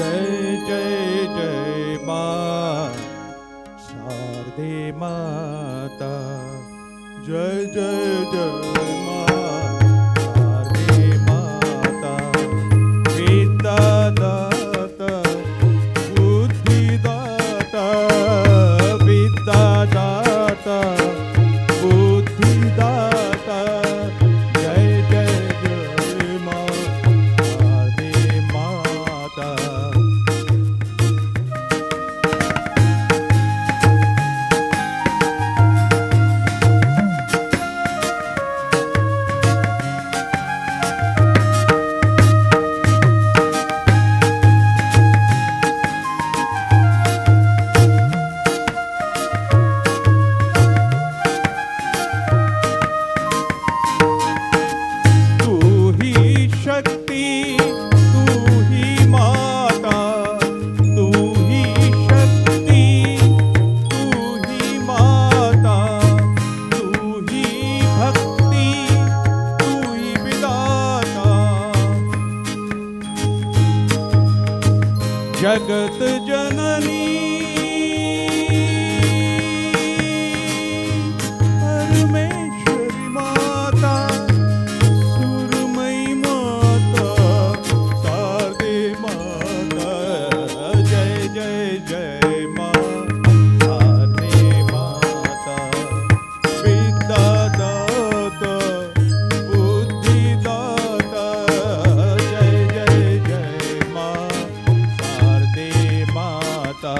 जय जय जय माँ शारदे माता, जय जय जय माँ शारदे माता, विद्या दाता बुद्धि दाता, विद्या दाता बुद्धि दाता, जय जय जय माँ शारदे माता। जगत जननी परमेश्वरी माता, सुरमयी माता, शारदे माता, जय जय जय माँ शारदे माता, विद्या दाता बुद्धि दाता, जय जय जय माँ शारदे माता।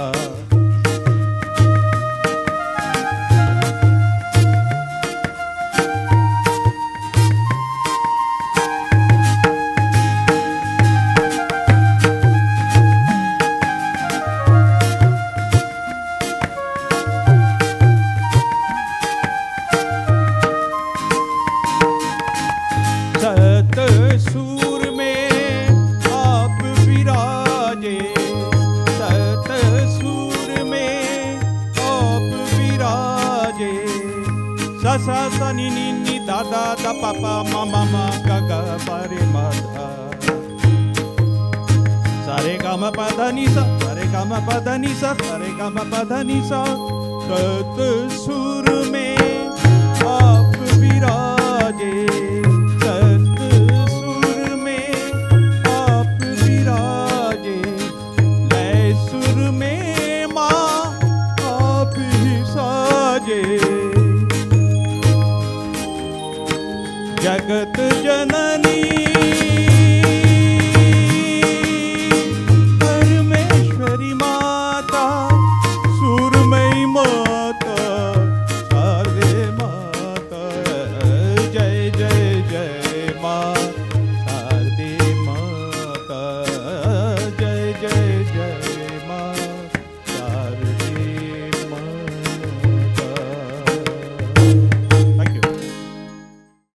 सत सूर में आप विराजे, सत सूर में आप विराजे, सा सा सा नी नी नी दा दा दा पा पा मा मा मा गा गा पा रे मा धा, सा रे गा मा पा धा नी सा, सा रे गा मा पा धा नी सा, सा रे गा मा पा धा नी सा, सत सूर में आप विराजे,